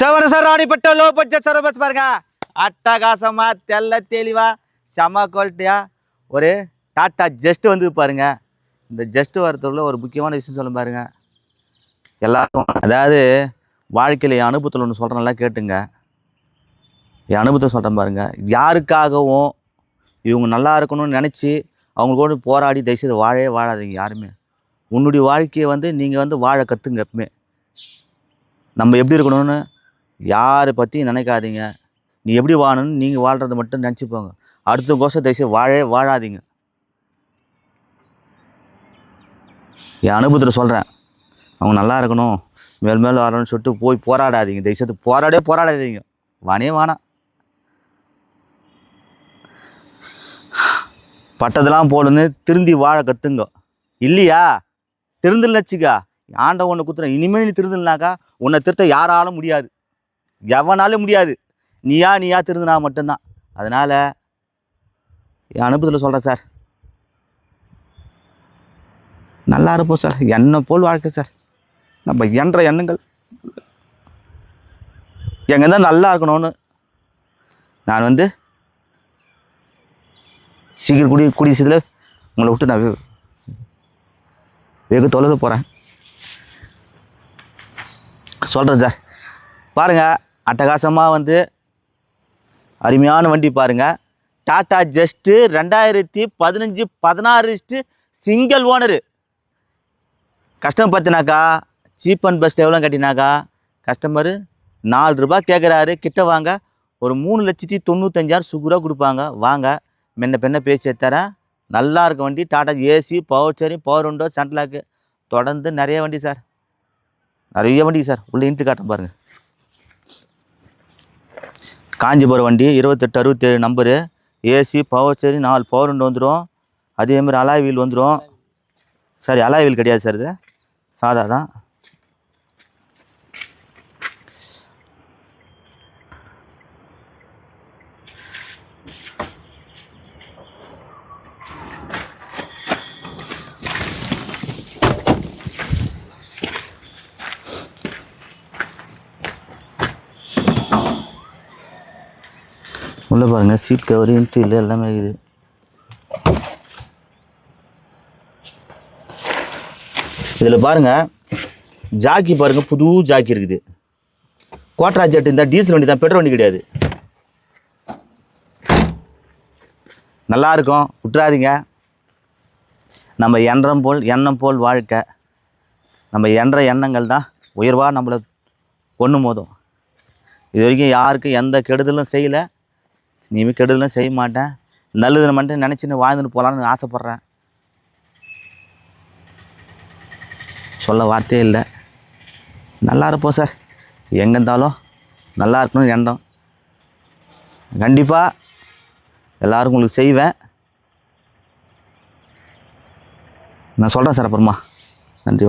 Sir ராணிப்பட்ட low budget sir bus பாருங்க. அட்டகாசமா தெல்ல தெளிவா செம குவாலிட்டியா ஒரு டாட்டா ஜஸ்ட் வந்து பாருங்க. இந்த ஜஸ்ட் வரதுக்குள்ள ஒரு முக்கியமான விஷயம் சொல்ல பாருங்க. எல்லாருக்கும் அதாவது வாழ்க்கையில் என் அனுபவத்தில் ஒன்று சொல்கிறேன், நல்லா கேட்டுங்க. என் அனுபவத்தை சொல்கிறேன் பாருங்க. யாருக்காகவும் இவங்க நல்லா இருக்கணும்னு நினச்சி அவங்களோட போராடி தயவுசெய்து வாழவே வாழாதீங்க யாருமே. உன்னுடைய வாழ்க்கையை வந்து நீங்கள் வந்து வாழ கற்றுங்க. எப்பவுமே நம்ம எப்படி இருக்கணும்னு யாரை பற்றியும் நினைக்காதீங்க. நீ எப்படி வாழணும்னு நீங்கள் வாழ்கிறத மட்டும் நினச்சிப்போங்க. அடுத்த கோஷம் தயவுசெய்து வாழவே வாழாதீங்க. என் அனுபவத்தில் சொல்கிறேன். அவங்க நல்லா இருக்கணும், மேல் மேல் வரணும்னு சொல்லிட்டு போய் போராடாதீங்க. தயவுசெய்து போராடாதீங்க. வானே வானா பட்டதெல்லாம் போடுன்னு திருந்தி வாழ கற்றுங்க. இல்லையா திருந்தல் வச்சுக்கா ஆண்ட ஒன்று குத்துறேன். இனிமேல் நீ திருந்தல்னாக்கா உன்னை திருத்த யாராலும் முடியாது, எவனாலும் முடியாது. நீயா திருந்தினா மட்டும்தான். அதனால் என் அனுபவத்தில் சொல்கிறேன் சார், நல்லா இருப்போம் சார். என்ன போல் வாழ்க்கை சார். நம்ம என்ற எண்ணங்கள் எங்கே தான் நல்லா இருக்கணும்னு நான் வந்து சீக்கிரம் குடிசத்தில் உங்களை விட்டு நான் வெகு தொலைவில் போகிறேன் சொல்கிறேன் சார். பாருங்கள், அட்டகாசமாக வந்து அருமையான வண்டி பாருங்கள். Tata just 2015-16 single owner. Customer பார்த்தினாக்கா சீப் அண்ட் பெஸ்ட் எவ்வளோ கட்டினாக்கா கஸ்டமரு 4 ரூபா கேட்குறாரு. கிட்ட வாங்க ஒரு 3,95,000 சுகுராக கொடுப்பாங்க. வாங்க முன்ன பின்ன பேசி தரேன். நல்லா இருக்க வண்டி tata AC, power steering, power window, central lock தொடர்ந்து நிறைய வண்டி சார், நிறைய வண்டி சார். உள்ளே இன்ட்டு காட்டுறேன் பாருங்கள். காஞ்சிபுரம் வண்டி 2867 number. AC, power steering, 4 power window வந்துடும். அதேமாதிரி அலாய் வீல் வந்துடும். சரி, அலாய் வீல் கிடையாது சார், இது சாதா தான். உள்ளே பாருங்கள், சீட் கவர், இன்டீரியர் எல்லாமே இருக்குது. இதில் பாருங்கள், ஜாக்கி பாருங்கள், புது ஜாக்கி இருக்குது. குவாட்ரா ஜெட் இருந்தால் டீசல் வண்டி தான், பெட்ரோல் வண்டி கிடையாது. நல்லா இருக்கும், விட்டுறாதீங்க. நம்ம எண்ணம் போல் வாழ்க்கை. நம்ம எண்ணங்கள் தான் உயர்வாக நம்மளை கொண்டு போதும். இது வரைக்கும் யாருக்கும் எந்த கெடுதலும் செய்யலை, இனிமேல் கெடுதலும் செய்ய மாட்டேன். நல்லது மட்டும் நினச்சின்னு வாழ்ந்துன்னு போகலான்னு ஆசைப்பட்றேன். சொல்ல வார்த்தையே இல்லை. நல்லா இருப்போம் சார். எங்கே இருந்தாலும் நல்லா இருக்கணும்னு எண்ணம். கண்டிப்பாக எல்லோருக்கும் உங்களுக்கு செய்வேன். நான் சொல்கிறேன் சார் அப்புறமா. நன்றி.